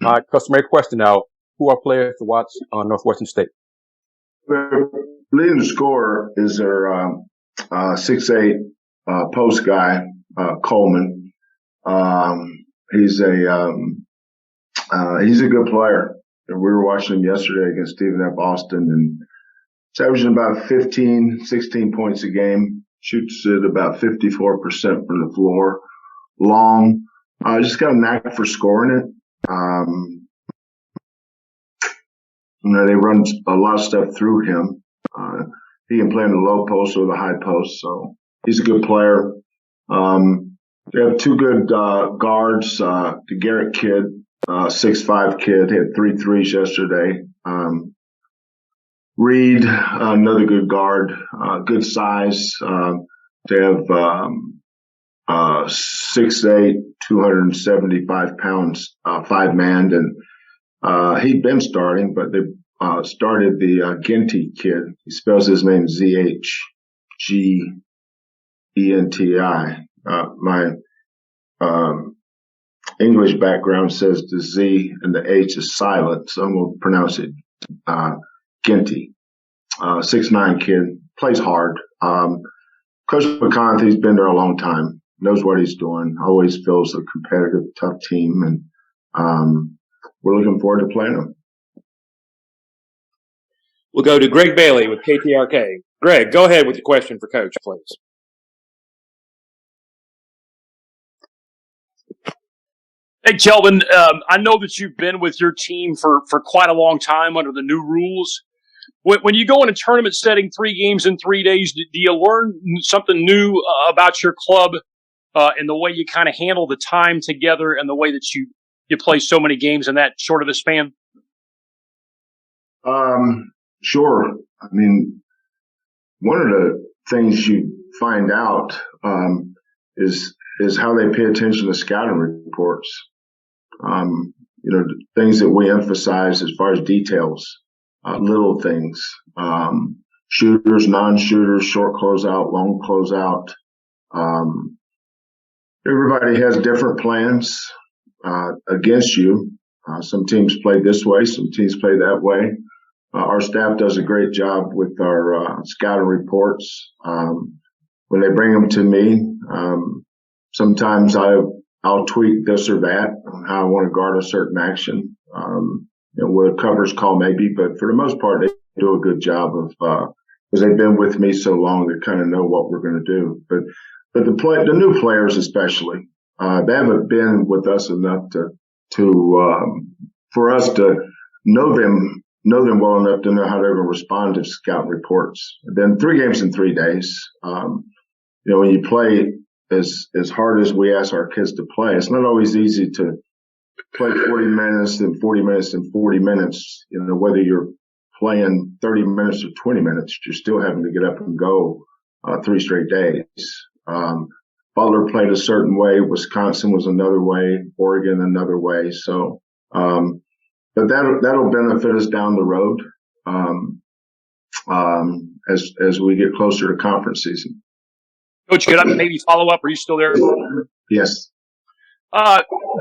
My customary question now: who are players to watch on Northwestern State? The leading scorer is their 6'8" post guy, Coleman. He's a good player. We were watching him yesterday against Stephen F. Austin, and he's averaging about 15, 16 points a game. Shoots at about 54% from the floor. Long. Just got a knack for scoring it. They run a lot of stuff through him. He can play in the low post or the high post, so he's a good player. They have two good guards. The Garrett kid, 6'5" kid, hit 3 threes yesterday. Reed, another good guard, good size. They have 6'8", 275 pounds, 5-man, and he'd been starting, but they started the Ginty kid. He spells his name Z-H-G-E-N-T-I. My English background says the Z and the H is silent, so I'm going to pronounce it Ginty. 6'9" kid, plays hard. Coach McConaughey's been there a long time, knows what he's doing, always feels a competitive, tough team, and we're looking forward to playing them. We'll go to Greg Bailey with KTRK. Greg, go ahead with your question for Coach, please. Hey, Kelvin, I know that you've been with your team for quite a long time under the new rules. When you go in a tournament setting 3 games in 3 days, do you learn something new about your club and the way you kind of handle the time together and the way that you play so many games in that short of a span? Sure. I mean, one of the things you find out is how they pay attention to scouting reports. Things that we emphasize as far as details, little things, shooters, non-shooters, short closeout, long closeout. Everybody has different plans against you. Some teams play this way, some teams play that way. Our staff does a great job with our scouting reports. When they bring them to me, sometimes I'll tweak this or that on how I want to guard a certain action. What a cover's call maybe, but for the most part, they do a good job of because they've been with me so long, they kind of know what we're going to do. But the new players especially, they haven't been with us enough for us to know them well enough to know how they're going to respond to scout reports. And then 3 games in 3 days. When you play as hard as we ask our kids to play, it's not always easy to play 40 minutes and 40 minutes and 40 minutes. Whether you're playing 30 minutes or 20 minutes, you're still having to get up and go 3 straight days. Butler played a certain way. Wisconsin was another way. Oregon another way. So, but that'll benefit us down the road as we get closer to conference season. Coach, could I maybe follow up? Are you still there? Yes.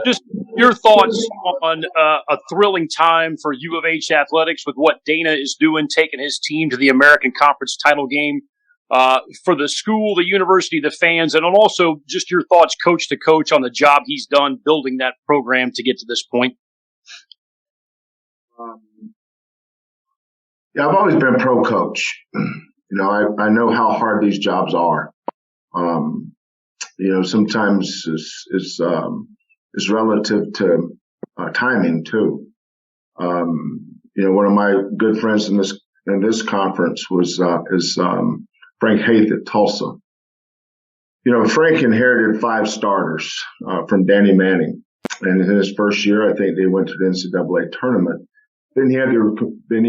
Just your thoughts on a thrilling time for U of H athletics with what Dana is doing, taking his team to the American Conference title game for the school, the university, the fans, and also just your thoughts coach to coach on the job he's done building that program to get to this point. Yeah, I've always been pro coach. I know how hard these jobs are. Sometimes it's relative to timing too. One of my good friends in this conference is Frank Haith at Tulsa. Frank inherited 5 starters from Danny Manning, and in his first year, I think they went to the NCAA tournament. Then he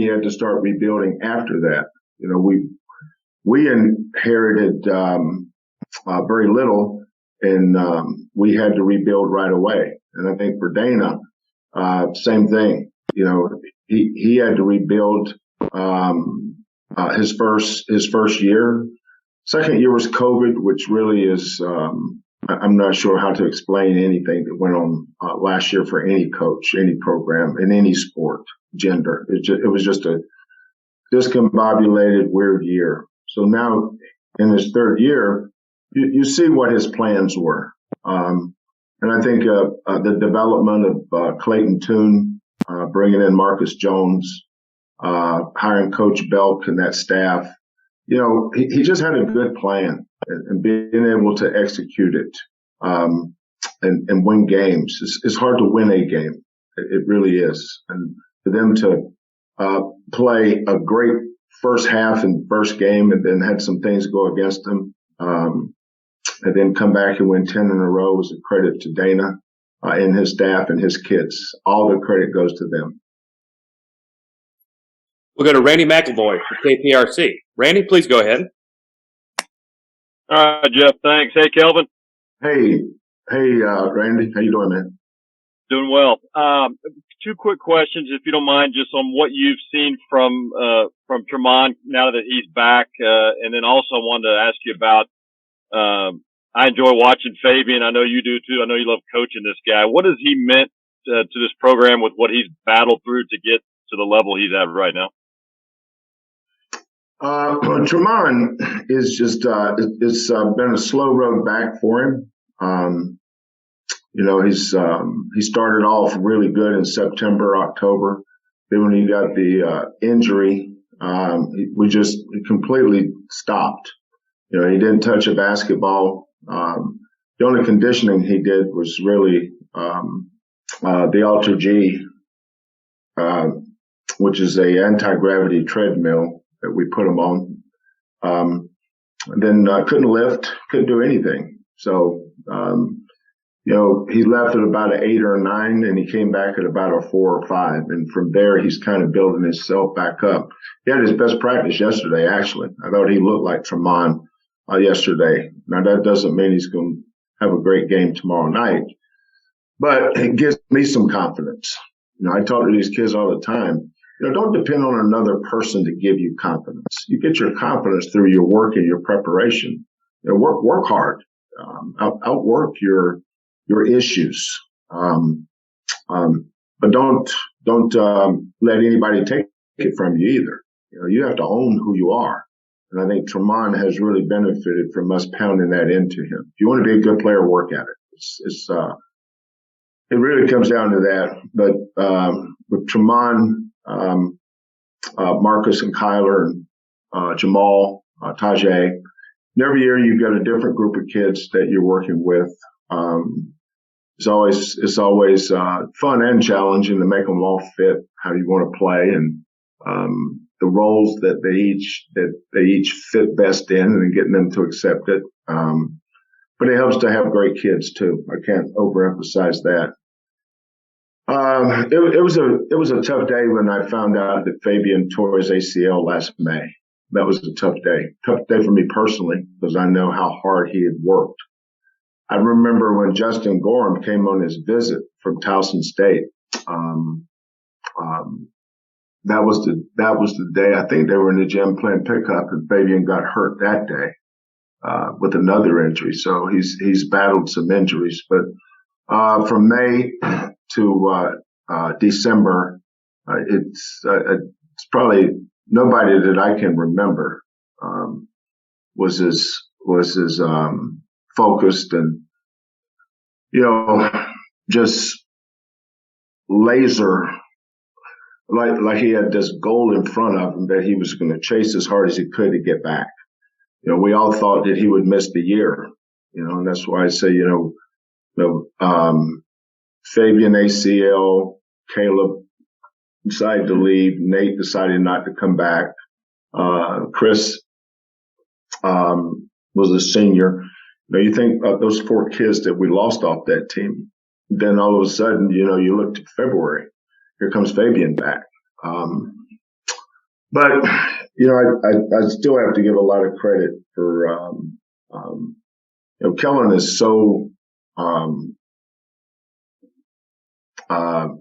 had to start rebuilding after that. We inherited very little, and we had to rebuild right away. And I think for Dana, same thing. He had to rebuild his first year. Second year was COVID, which really is I'm not sure how to explain anything that went on last year for any coach, any program, in any sport, gender. It was just a discombobulated, weird year. So now in his third year, you see what his plans were. And I think the development of Clayton Toon, bringing in Marcus Jones, hiring Coach Belk and that staff, he just had a good plan and being able to execute it and win games. It's hard to win a game. It really is. And for them to play a great first half and first game and then had some things go against them, and then come back and win 10 in a row is a credit to Dana and his staff and his kids. All the credit goes to them. We'll go to Randy McElvoy for KPRC. Randy, please go ahead. All right, Jeff. Thanks. Hey, Kelvin. Hey, Randy. How you doing, man? Doing well. Two quick questions, if you don't mind, just on what you've seen from Tramon now that he's back, and then also I wanted to ask you about. I enjoy watching Fabian. I know you do too. I know you love coaching this guy. What has he meant to this program with what he's battled through to get to the level he's at right now? Tramon is just, it's been a slow road back for him. He started off really good in September, October. Then when he got the injury, he completely stopped. He didn't touch a basketball. The only conditioning he did was really the Alter G, which is a anti-gravity treadmill that we put him on. Then couldn't lift, couldn't do anything. So, he left at about an 8 or a 9, and he came back at about a 4 or 5. And from there, he's kind of building himself back up. He had his best practice yesterday, actually. I thought he looked like Tramon yesterday. Now, that doesn't mean he's going to have a great game tomorrow night, but it gives me some confidence. I talk to these kids all the time. Don't depend on another person to give you confidence. You get your confidence through your work and your preparation. Work hard. Outwork your issues. But don't let anybody take it from you either. You have to own who you are. And I think Tramon has really benefited from us pounding that into him. If you want to be a good player, work at it. It really comes down to that. But with Tramon, Marcus and Kyler and Jamal, Taze, and every year you've got a different group of kids that you're working with. It's always fun and challenging to make them all fit how you want to play and the roles that they each fit best in, and getting them to accept it. But it helps to have great kids too. I can't overemphasize that. It was a tough day when I found out that Fabian tore his ACL last May. That was a tough day. Tough day for me personally because I know how hard he had worked. I remember when Justin Gorham came on his visit from Towson State. That was the day I think they were in the gym playing pickup, and Fabian got hurt that day with another injury. So he's battled some injuries, but from May to December, it's probably nobody that I can remember was as focused and just laser. Like he had this goal in front of him that he was going to chase as hard as he could to get back. We all thought that he would miss the year, and that's why I say, Fabian ACL, Caleb decided to leave, Nate decided not to come back. Chris, was a senior. You think about those 4 kids that we lost off that team. Then all of a sudden, you look to February. Here comes Fabian back. But, I still have to give a lot of credit for, Kellen is so,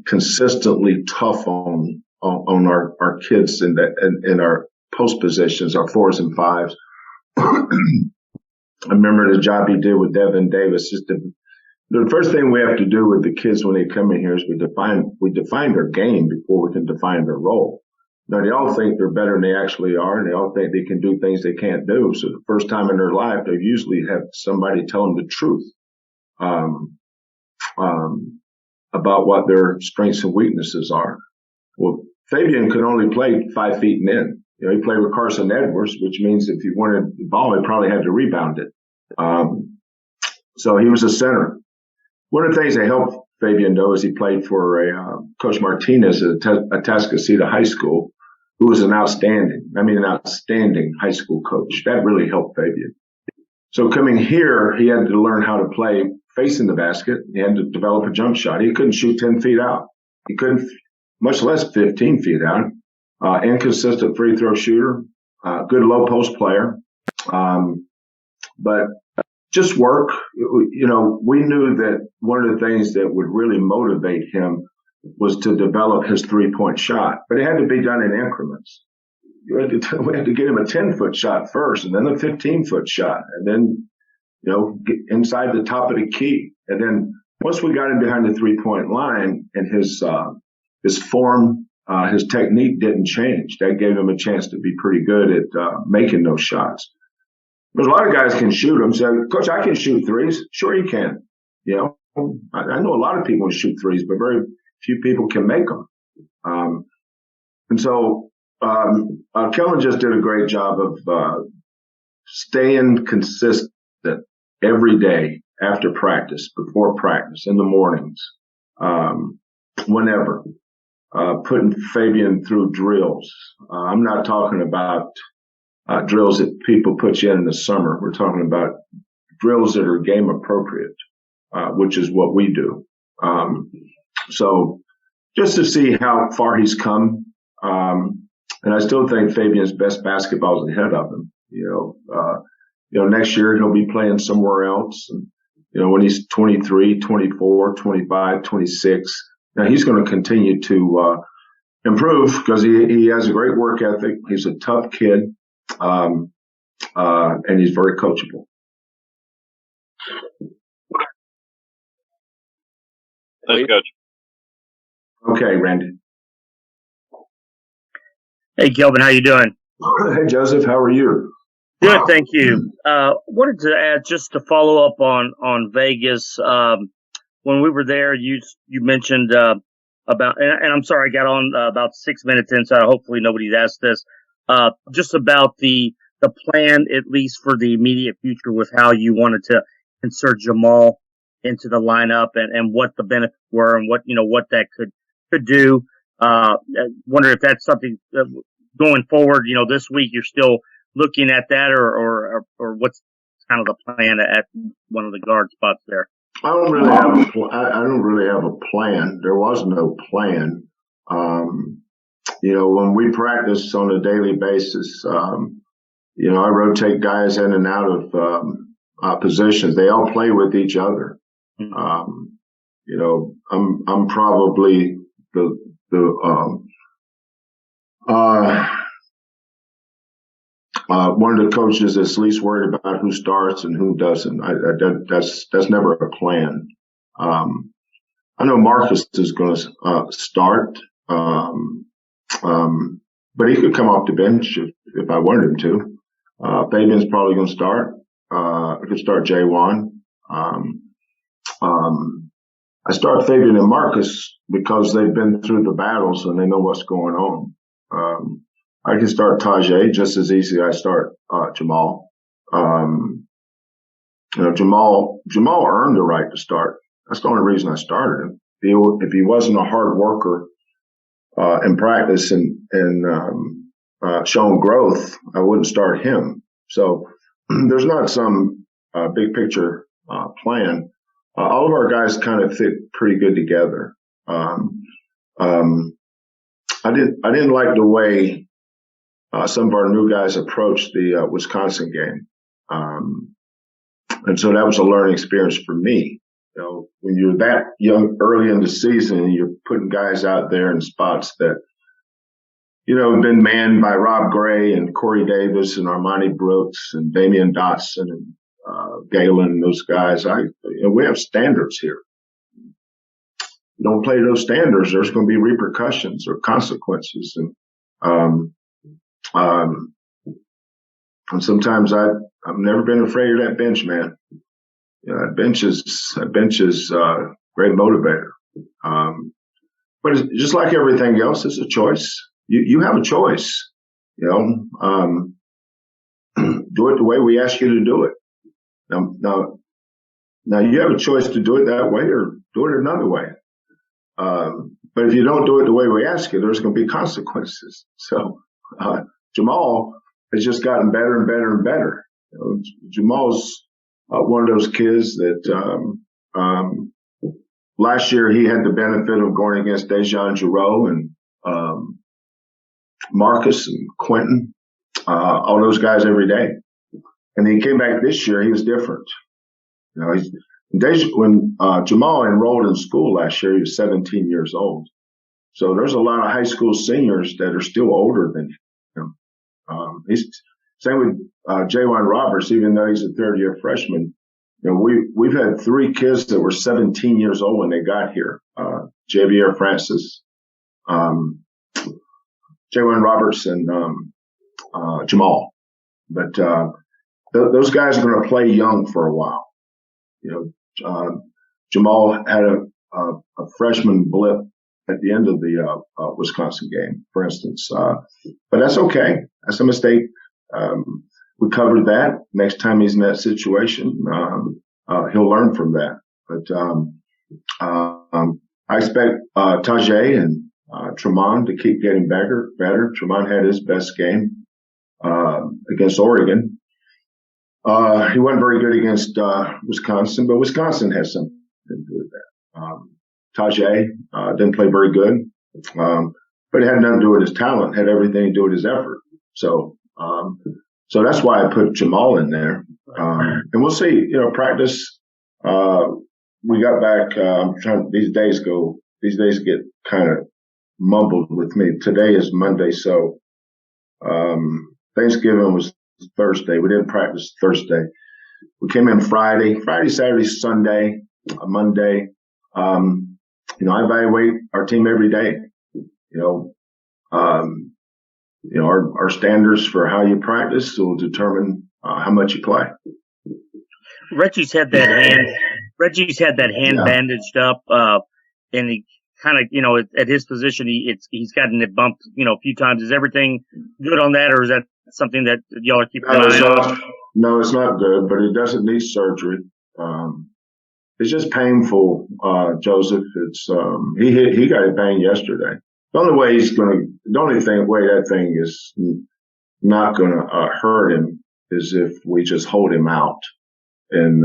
consistently tough on our kids in our post positions, our 4s and 5s. I remember the job he did with Devin Davis. Just the first thing we have to do with the kids when they come in here is we define their game before we can define their role. Now, they all think they're better than they actually are, and they all think they can do things they can't do. So the first time in their life, they usually have somebody tell them the truth about what their strengths and weaknesses are. Well, Fabian could only play 5 feet and in. You know, he played with Carson Edwards, which means if he wanted the ball, he probably had to rebound it. So he was a center. One of the things that helped Fabian, though, is he played for Coach Martinez at Atascocita High School, who was an outstanding high school coach. That really helped Fabian. So coming here, he had to learn how to play facing the basket. He had to develop a jump shot. He couldn't shoot 10 feet out. He couldn't, much less 15 feet out. Inconsistent free throw shooter, good low post player. But just work. You know, we knew that one of the things that would really motivate him was to develop his 3-point shot, but it had to be done in increments. We had to get him a 10-foot shot first, and then a 15-foot shot, and then, you know, get inside the top of the key. And then once we got him behind the 3-point line and his form, his technique didn't change, that gave him a chance to be pretty good at making those shots. Because a lot of guys can shoot them. So, Coach, I can shoot threes. Sure, you can. You know, I know a lot of people can shoot threes, but very few people can make them. And so, Kelvin just did a great job of staying consistent every day after practice, before practice, in the mornings, whenever. Putting Fabian through drills. I'm not talking about drills that people put you in the summer. We're talking about drills that are game appropriate, which is what we do. So just to see how far he's come. And I still think Fabian's best basketball is ahead of him. You know, next year he'll be playing somewhere else. And, you know, when he's 23, 24, 25, 26, now he's going to continue to improve because he has a great work ethic. He's a tough kid. And he's very coachable. Thanks, Coach. Okay, Randy. Hey, Kelvin, how you doing? Hey, Joseph, how are you? Good, thank you. Wanted to add just to follow up on Vegas. When we were there, you mentioned about, and I'm sorry, I got on about 6 minutes in, so hopefully nobody's asked this. Just about the plan, at least for the immediate future, with how you wanted to insert Jamal into the lineup and what the benefits were and what that could do. I wonder if that's something going forward, this week you're still looking at that or what's kind of the plan at one of the guard spots there? I don't really have a plan. There was no plan. When we practice on a daily basis, I rotate guys in and out of positions. They all play with each other. I'm probably one of the coaches that's least worried about who starts and who doesn't. That's never a plan. I know Marcus is going to start, but he could come off the bench if I wanted him to. Fabian's probably going to start. I could start J1. I start Fabian and Marcus because they've been through the battles and they know what's going on. I can start Taze just as easy as I start Jamal. Jamal earned the right to start. That's the only reason I started him. If he wasn't a hard worker in practice and showing growth, I wouldn't start him. So there's not some big picture plan. All of our guys kind of fit pretty good together. I didn't like the way some of our new guys approached the Wisconsin game, and so that was a learning experience for me. When you're that young early in the season, you're putting guys out there in spots that have been manned by Rob Gray and Corey Davis and Armani Brooks and Damian Dotson Galen, those guys. We have standards here. You don't play those standards, there's going to be repercussions or consequences. And sometimes I've never been afraid of that bench, man. That bench is great motivator. But it's just like everything else, it's a choice. You have a choice, do it the way we ask you to do it. Now you have a choice to do it that way or do it another way. But if you don't do it the way we ask you, there's going to be consequences. So, Jamal has just gotten better and better and better. Jamal's one of those kids that, last year he had the benefit of going against Dejan Giroux and, Marcus and Quentin, all those guys every day. And then he came back this year, he was different. When Jamal enrolled in school last year, he was 17 years old. So there's a lot of high school seniors that are still older than him. He's same with J1 Roberts, even though he's a third-year freshman. We've had 3 kids that were 17 years old when they got here. Javier Francis, J1 Roberts, and Jamal. But those guys are going to play young for a while. Jamal had a freshman blip at the end of the Wisconsin game, for instance. But that's okay. That's a mistake. We covered that. Next time he's in that situation, he'll learn from that. But I expect Taze and Tramon to keep getting better. Tramon had his best game against Oregon. He wasn't very good against Wisconsin, but Wisconsin has something to do with that. Taze didn't play very good, but it had nothing to do with his talent. It had everything to do with his effort. So that's why I put Jamal in there. And we'll see. Practice. We got back. These days get kind of mumbled with me. Today is Monday, so Thanksgiving was Thursday. We didn't practice Thursday. We came in Friday, Saturday, Sunday, Monday. I evaluate our team every day. Our standards for how you practice will determine how much you play. Reggie's had that hand bandaged up, and he kind of, at his position, he's gotten it bumped, a few times. Is everything good on that, or is that something that y'all are keeping an eye on? No, it's not good, but it doesn't need surgery. It's just painful, Joseph. It's he got it banged yesterday. The only way that thing is not gonna hurt him is if we just hold him out. And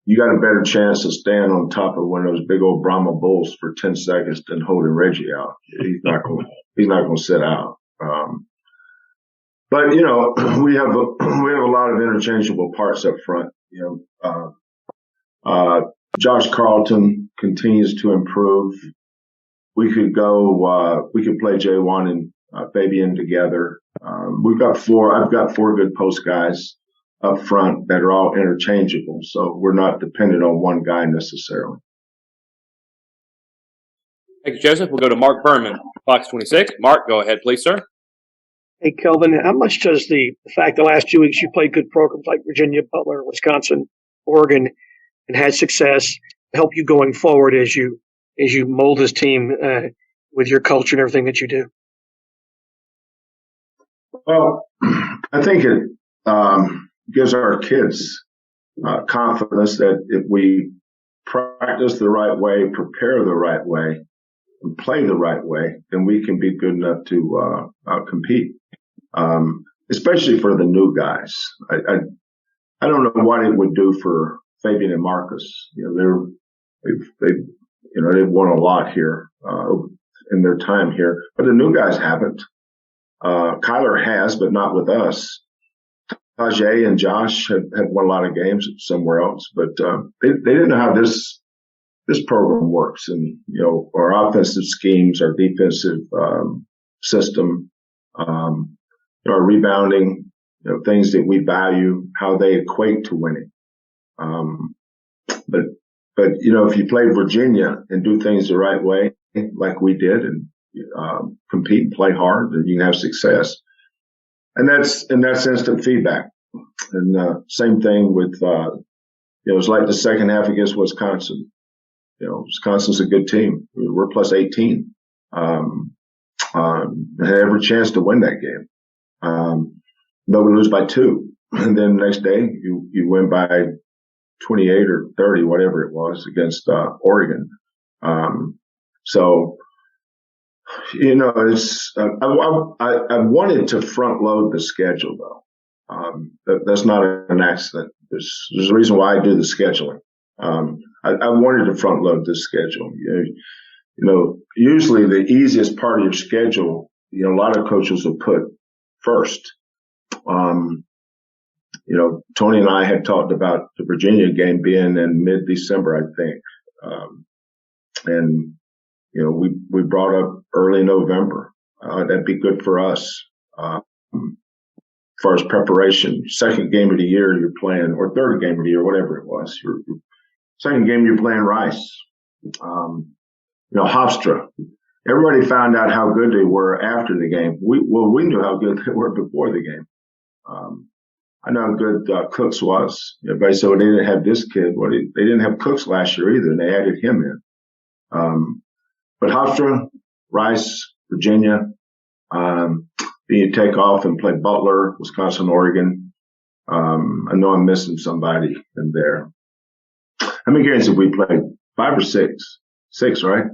you got a better chance of staying on top of one of those big old Brahma bulls for 10 seconds than holding Reggie out. He's not gonna sit out. But we have a lot of interchangeable parts up front. Josh Carlton continues to improve. We could play J1 and Fabian together. I've got 4 good post guys up front that are all interchangeable. So we're not dependent on one guy necessarily. Thank you, Joseph. We'll go to Mark Berman, Fox 26. Mark, go ahead, please, sir. Hey, Kelvin, how much does the fact the last 2 weeks you played good programs like Virginia, Butler, Wisconsin, Oregon, and had success help you going forward as you mold this team with your culture and everything that you do? Well, I think it gives our kids confidence that if we practice the right way, prepare the right way, and play the right way, then we can be good enough to compete. Especially for the new guys. I don't know what it would do for Fabian and Marcus. They've won a lot here in their time here, but the new guys haven't. Kyler has, but not with us. Taze and Josh have won a lot of games somewhere else, but they didn't know how this program works, and our offensive schemes, our defensive system, our rebounding. things that we value, how they equate to winning. But if you play Virginia and do things the right way, like we did, and compete and play hard, then you can have success. And that's instant feedback. And same thing with it's like the second half against Wisconsin. Wisconsin's a good team. We're plus 18. Had every chance to win that game. But we lose by 2. And then the next day you win by 28 or 30, whatever it was, against Oregon. So it's I wanted to front load the schedule though. That's not an accident. There's a reason why I do the scheduling. I wanted to front load this schedule. Usually the easiest part of your schedule, a lot of coaches will put first. Tony and I had talked about the Virginia game being in mid-December, I think. And we brought up early November. That'd be good for us. As far as preparation, second game of the year you're playing, or third game of the year, whatever it was. Your second game you're playing Rice. Hofstra. Everybody found out how good they were after the game. We knew how good they were before the game. I know how good Cooks was. Everybody said, well, they didn't have this kid. Well, they didn't have Cooks last year either, and they added him in. But Hofstra, Rice, Virginia, then you take off and play Butler, Wisconsin, Oregon. I know I'm missing somebody in there. How many games have we played? 5 or 6? 6, right?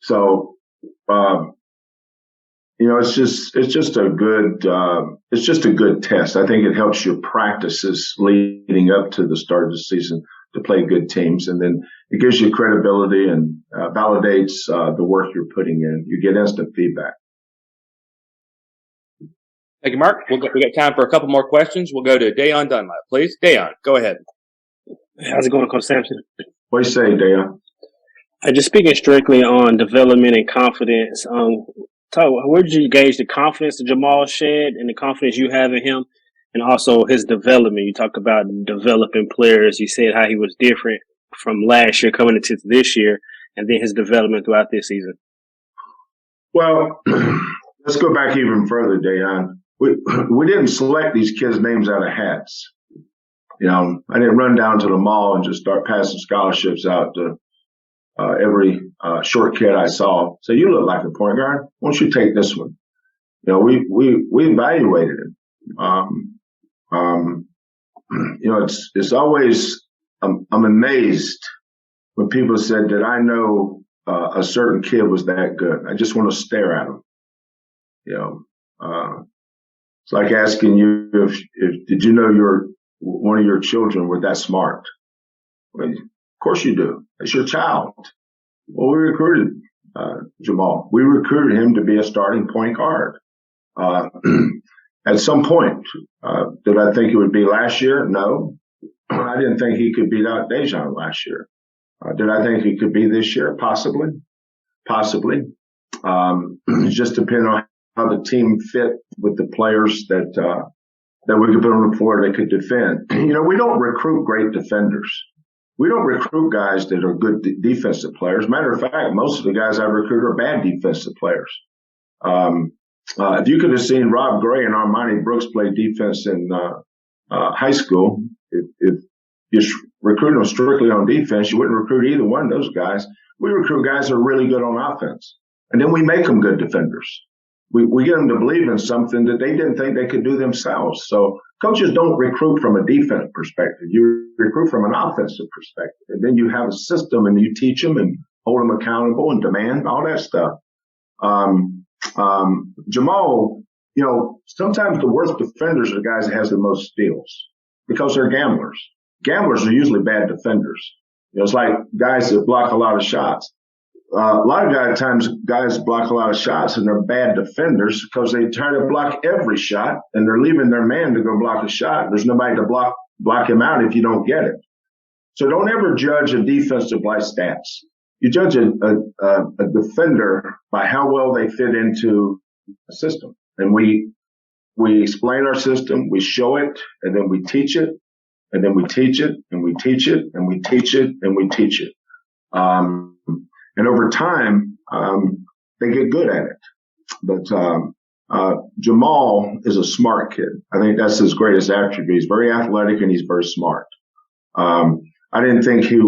So, it's just a good test. I think it helps your practices leading up to the start of the season to play good teams. And then it gives you credibility and validates the work you're putting in. You get instant feedback. Thank you, Mark. We got time for a couple more questions. We'll go to Dayon Dunlap, please. Dayon, go ahead. How's it going, Coach Sampson? What do you say, Dayon? Just speaking strictly on development and confidence, where did you gauge the confidence of Jamal Shead and the confidence you have in him, and also his development? You talk about developing players. You said how he was different from last year coming into this year, and then his development throughout this season. Well, let's go back even further, Dayon. We didn't select these kids' names out of hats. I didn't run down to the mall and just start passing scholarships out to every short kid I saw. So you look like a point guard. Why don't you take this one? We evaluated him. It's always I'm amazed when people said that I know a certain kid was that good. I just want to stare at him. It's like asking you if did you know one of your children were that smart? Well, of course you do. It's your child. Well, we recruited Jamal. We recruited him to be a starting point guard. At some point, did I think it would be last year? No. I didn't think he could beat out Dejan last year. Did I think he could be this year? Possibly. It just depends on how the team fit with the players that we could put on the floor they could defend. We don't recruit great defenders. We don't recruit guys that are good defensive players. Matter of fact, most of the guys I recruit are bad defensive players. If you could have seen Rob Gray and Armani Brooks play defense in high school, if you recruit them strictly on defense, you wouldn't recruit either one of those guys. We recruit guys that are really good on offense, and then we make them good defenders. We get them to believe in something that they didn't think they could do themselves. So coaches don't recruit from a defensive perspective. You recruit from an offensive perspective. And then you have a system and you teach them and hold them accountable and demand all that stuff. Jamal, sometimes the worst defenders are the guys that has the most steals because they're gamblers. Gamblers are usually bad defenders. It's like guys that block a lot of shots. A lot of times guys block a lot of shots and they're bad defenders because they try to block every shot and they're leaving their man to go block a shot. There's nobody to block him out if you don't get it. So don't ever judge a defensive by stats. You judge a defender by how well they fit into a system. And we we explain our system, we show it, and then we teach it, and then we teach it, and we teach it, and we teach it, and we teach it. And over time, they get good at it. But Jamal is a smart kid. I think that's his greatest attribute. He's very athletic and he's very smart. I didn't think he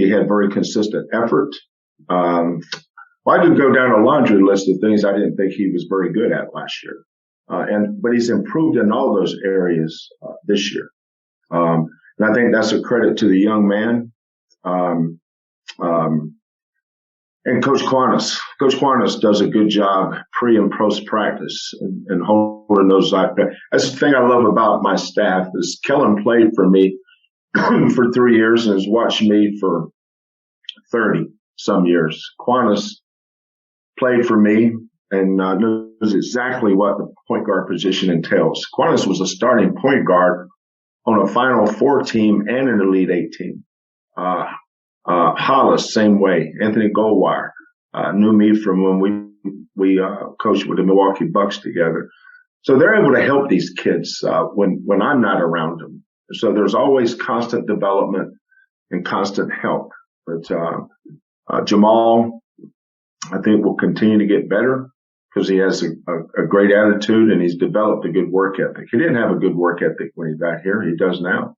had very consistent effort. I could go down a laundry list of things I didn't think he was very good at last year. But he's improved in all those areas this year. And I think that's a credit to the young man. And Coach Quanis. Coach Quanis does a good job pre and post practice and holding those out. That's the thing I love about my staff is Kellen played for me for 3 years and has watched me for 30 some years. Quanis played for me and knows exactly what the point guard position entails. Quanis was a starting point guard on a Final Four team and an Elite Eight team. Hollis, same way. Anthony Goldwire knew me from when we coached with the Milwaukee Bucks together. So they're able to help these kids when I'm not around them. So there's always constant development and constant help. But Jamal, I think, will continue to get better because he has a great attitude and he's developed a good work ethic. He didn't have a good work ethic when he got here. He does now.